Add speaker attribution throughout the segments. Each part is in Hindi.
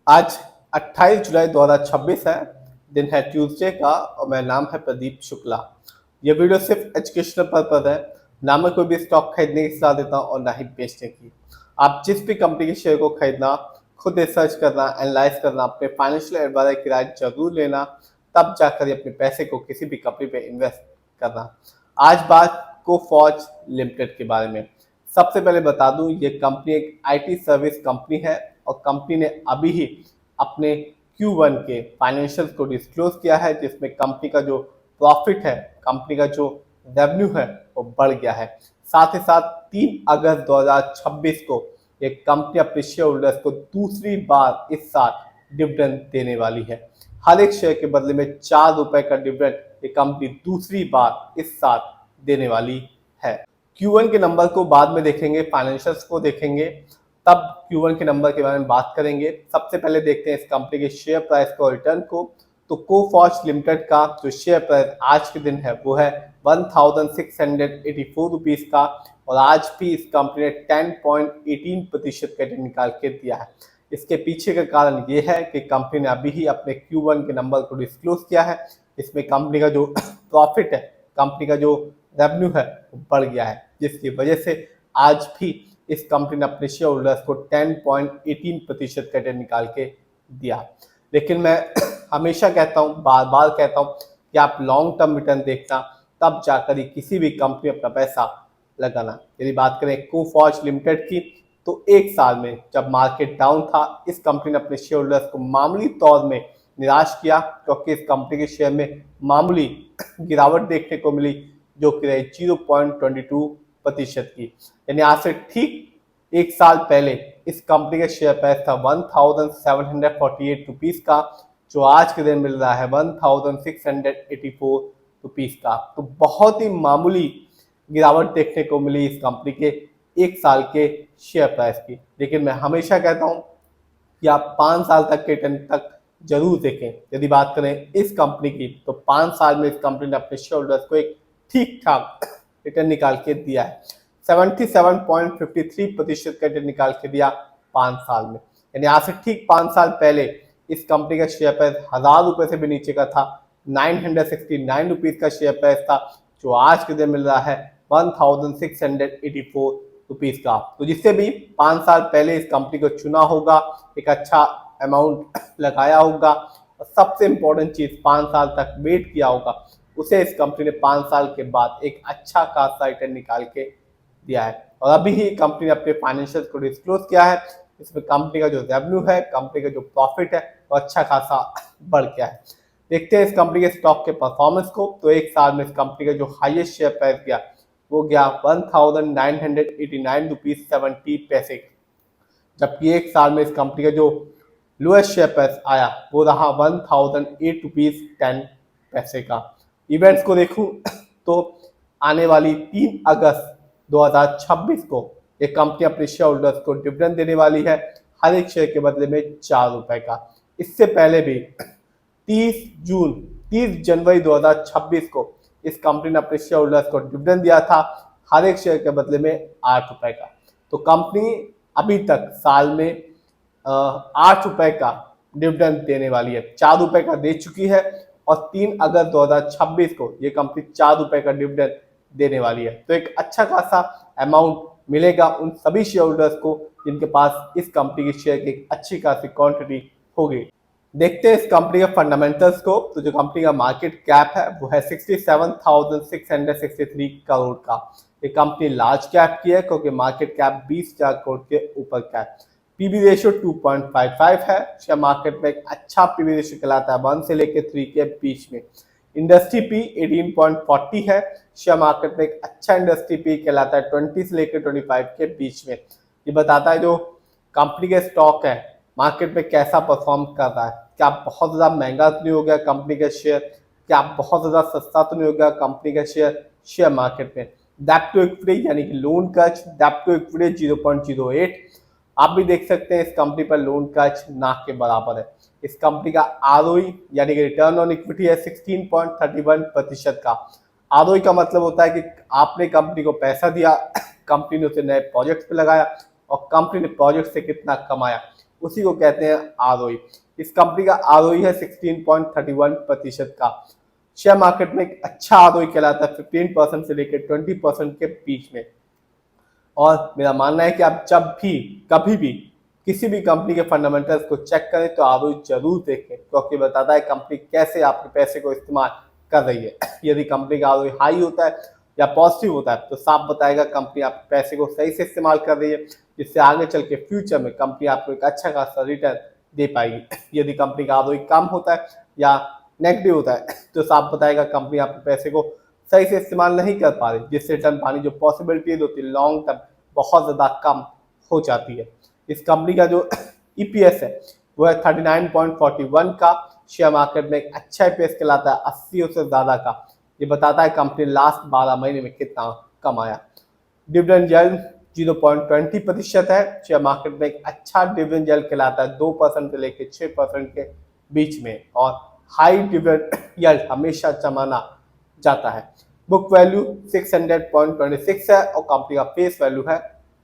Speaker 1: आज 28 जुलाई 2026 है। दिन है ट्यूसडे का और मेरा नाम है प्रदीप शुक्ला। ये वीडियो सिर्फ एजुकेशनल पर्पज है। ना मैं कोई भी स्टॉक खरीदने की सलाह देता हूँ और ना ही बेचने की। आप जिस भी कंपनी के शेयर को खरीदना, खुद रिसर्च करना, एनालाइज करना, अपने फाइनेंशियल एडवाइजर की राय जरूर लेना, तब जाकर अपने पैसे को किसी भी कंपनी पे इन्वेस्ट करना। आज बात कोफॉर्ज लिमिटेड के बारे में। सबसे पहले बता दूं, ये कंपनी एक आईटी सर्विस कंपनी है और कंपनी ने अभी ही अपने Q1 के फाइनेंशियल को डिस्क्लोज किया है, जिसमें कंपनी का जो प्रॉफिट है, कंपनी का जो रेवेन्यू है, वो बढ़ गया है। साथ ही साथ 3 अगस्त 2026 को ये कंपनी अपने शेयर होल्डर्स को दूसरी बार इस साल डिविडेंड देने वाली है। हर एक शेयर के बदले में 4 रुपए का डिविडेंड ये कंपनी दूसरी बार इस साल देने वाली है। Q1 के नंबर को बाद में देखेंगे, फाइनेंशियल्स को देखेंगे, तब Q1 के नंबर के बारे में बात करेंगे। सबसे पहले देखते हैं इस कंपनी के शेयर प्राइस को, रिटर्न को। तो कोफॉर्ज लिमिटेड का जो शेयर प्राइस आज के दिन है वो है 1684 रुपीज का, और आज भी इस कंपनी ने 10.18% का रिटर्न निकाल के दिया है। इसके पीछे का कारण ये है कि कंपनी ने अभी ही अपने Q1 के नंबर को डिस्क्लोज किया है। इसमें कंपनी का जो प्रॉफिट है, कंपनी का जो रेवेन्यू है, वो बढ़ गया है, जिसकी वजह से आज भी इस कंपनी ने अपने शेयर होल्डर्स को 10.18% का रिटर्न निकाल के दिया। लेकिन मैं हमेशा कहता हूँ, बार बार कहता हूँ कि आप लॉन्ग टर्म रिटर्न देखना, तब जाकर ही किसी भी कंपनी अपना पैसा लगाना। यदि बात करें कोफॉर्ज लिमिटेड की, तो एक साल में जब मार्केट डाउन था, इस कंपनी ने अपने शेयर होल्डर्स को मामूली तौर में निराश किया, क्योंकि इस कंपनी के शेयर में मामूली गिरावट देखने को मिली, जो कि रही 0.22% की। यानी आज से ठीक एक साल पहले इस कंपनी का शेयर प्राइस था 1748 रुपीज का, जो आज के दिन मिल रहा है 1684 रुपीज का। तो बहुत ही मामूली गिरावट देखने को मिली इस कंपनी के एक साल के शेयर प्राइस की। लेकिन मैं हमेशा कहता हूं कि आप 5 साल तक के रिटर्न तक जरूर देखें। यदि बात करें इस कंपनी की, तो 5 साल में इस कंपनी ने अपने शेयर होल्डर्स को एक ठीक ठाक रिटर्न निकाल के दिया है। 77.53% का रिटर्न निकाल के दिया 5 साल में। यानी आज से ठीक 5 साल पहले इस कंपनी का शेयर प्राइस 1000 रुपए से भी नीचे का था, 969 रुपीज का शेयर प्राइस था, जो आज के दिन मिल रहा है 1684 रुपीज का। तो जिससे भी 5 साल पहले इस कंपनी को चुना होगा, एक अच्छा अमाउंट लगाया होगा, और सबसे इंपॉर्टेंट चीज 5 साल तक वेट किया होगा, उसे इस कंपनी ने 5 साल के बाद एक अच्छा खासा रिटर्न निकाल के दिया है। और अभी ही कंपनी ने अपने फाइनेंशियल को डिस्क्लोज किया है। इसमें कंपनी का जो रेवेन्यू है, कंपनी का जो प्रॉफिट है, वो अच्छा खासा बढ़ गया है। देखते हैं इस कंपनी के स्टॉक के परफॉर्मेंस को। तो एक साल में इस कंपनी का जो हाईएस्ट शेयर प्राइस गया, वो गया 1989 रुपीज 70 पैसे, जबकि एक साल में इस कंपनी का जो लोएस्ट शेयर प्राइस आया वो रहा 1008 रुपीज 10 पैसे का। इवेंट्स को देखूं तो आने वाली 3 अगस्त 2026 को ये कंपनी अपने शेयर होल्डर्स को डिविडेंड देने वाली है, हर एक शेयर के बदले में 4 रुपए का। इससे पहले भी 30 जनवरी 2026 को इस कंपनी ने अपने शेयर होल्डर्स को डिविडेंड दिया था, हर एक शेयर के बदले में 8 रुपए का। तो कंपनी अभी तक साल में 8 रुपए का डिविडेंड देने वाली है, 4 रुपए का दे चुकी है, और 3 अगस्त 2026 को ये कंपनी 4 रुपए का डिविडेंड देने वाली है। तो एक अच्छा खासा अमाउंट मिलेगा उन सभी शेयर होल्डर्स को जिनके पास इस कंपनी के शेयर की एक अच्छी खासी क्वांटिटी होगी। देखते हैं इस कंपनी के फंडामेंटल्स को। तो जो कंपनी का मार्केट कैप है वो है 67,663 करोड़ का। ये कंपनी लार्ज कैप की है, क्योंकि मार्केट कैप 20,000 करोड़ के ऊपर का है। पीबी रेशियो 2.55 है। शेयर मार्केट में एक अच्छा पीबी रेशियो कहलाता है 1 से लेकर 3 के बीच में। इंडस्ट्री पी 18.40 है। शेयर मार्केट में एक अच्छा इंडस्ट्री पी कहलाता है 20 से लेकर 25 के बीच में। ये बताता है जो कंपनी के स्टॉक है मार्केट में कैसा परफॉर्म कर रहा है। क्या बहुत ज़्यादा महंगा तो नहीं हो गया कंपनी का शेयर, क्या बहुत ज़्यादा सस्ता तो नहीं हो गया कंपनी का शेयर मार्केट में। डेप्ट टू इक्विटी यानी कि लोन कच, डेप्ट टू इक्विटी 0.08। आप भी देख सकते हैं इस कंपनी पर लोन कच ना के बराबर है। इस कंपनी का आरओई यानी कि रिटर्न ऑन इक्विटी है 16.31% का। आरओई का मतलब होता है कि आपने कंपनी को पैसा दिया, कंपनी ने उसे नए प्रोजेक्ट्स पे लगाया, और कंपनी ने प्रोजेक्ट से कितना कमाया, उसी को कहते हैं आरओई। इस कंपनी का आरओई है 16.31% का। शेयर मार्केट में एक अच्छा आरओई कहलाता है 15% से लेकर 20% के बीच में। और मेरा मानना है कि आप जब भी कभी भी किसी भी कंपनी के फंडामेंटल्स को चेक करें तो आरओई जरूर देखें, क्योंकि बताता है कंपनी कैसे आपके पैसे को इस्तेमाल कर रही है। यदि कंपनी का आरओई हाई होता है या पॉजिटिव होता है तो साफ बताएगा कंपनी आपके पैसे को सही से इस्तेमाल कर रही है, जिससे आगे चल के फ्यूचर में कंपनी आपको एक अच्छा खासा रिटर्न दे पाएगी। यदि कंपनी का आरओई कम होता है या नेगेटिव होता है तो साफ बताएगा कंपनी आपके पैसे को सही से इस्तेमाल नहीं कर पा रही, जिससे रिटर्न पाने जो पॉसिबिलिटीज होती है लॉन्ग टर्म बहुत ज़्यादा कम हो जाती है। इस कंपनी का जो ईपीएस है वो है 39.41 का। शेयर मार्केट में एक अच्छा ईपीएस कहलाता है 80 से ज़्यादा का। ये बताता है कंपनी लास्ट 12 महीने में कितना कमाया। डिविडेंड यील्ड 0.20% है। शेयर मार्केट में एक अच्छा डिविडेंड यील्ड कहलाता है 2% से लेकर 6% के बीच में, और हाई डिविडेंड यील्ड हमेशा जमाना जाता है। बुक वैल्यू 600.26 है और कंपनी का फेस वैल्यू है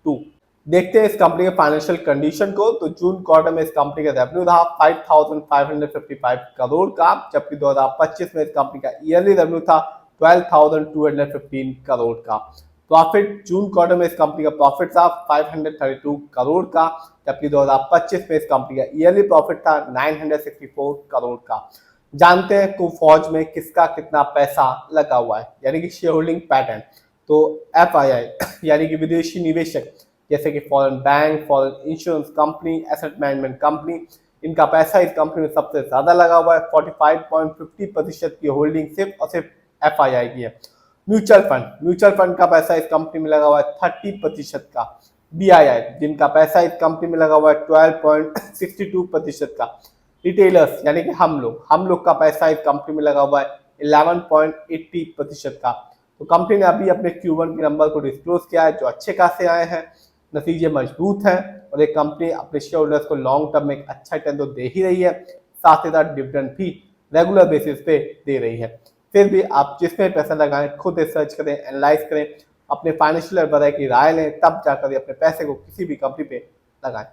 Speaker 1: 2। देखते हैं इस कंपनी के फाइनेंशियल कंडीशन को। तो जून क्वार्टर में इस कंपनी का रेवेन्यू था 5,555 करोड़ का, जबकि 2025 में इस कंपनी का ईयरली रेवेन्यू था 12,215 करोड़ का। प्रॉफिट जून क्वार्टर में इस कंपनी का प्रॉफिट था 532 करोड़ का, जबकि 2025 में इस कंपनी का ईयरली प्रॉफिट था 964 करोड़ का। जानते हैं कुफौज में किसका कितना पैसा लगा हुआ है, यानी कि शेयर होल्डिंग पैटर्न। तो एफआईआई यानी कि विदेशी निवेशक जैसे कि foreign bank, foreign insurance company, asset management company, इनका पैसा इस कंपनी में सबसे ज्यादा लगा हुआ है। 45.50% की होल्डिंग सिर्फ और सिर्फ एफआईआई की है। म्यूचुअल फंड का पैसा इस कंपनी में लगा हुआ है 30% का। बीआईआई जिनका पैसा इस कंपनी में लगा हुआ है 12.62% का। रिटेलर्स यानी कि हम लोग का पैसा इस कंपनी में लगा हुआ है 11.80% का। तो कंपनी ने अभी अपने Q1 के नंबर को डिस्क्लोज किया है जो अच्छे खासे आए हैं, नतीजे मजबूत हैं, और एक कंपनी अपने शेयर होल्डर्स को लॉन्ग टर्म में एक अच्छा रिटर्न तो दे ही रही है, साथ ही साथ डिविडेंड भी रेगुलर बेसिस पे दे रही है। फिर भी आप जिसमें पैसा लगाएं खुद रिसर्च करें, एनालाइज करें, अपने फाइनेंशियल एडवाइजर की राय लें, तब जाकर अपने पैसे को किसी भी कंपनी पे लगाएं।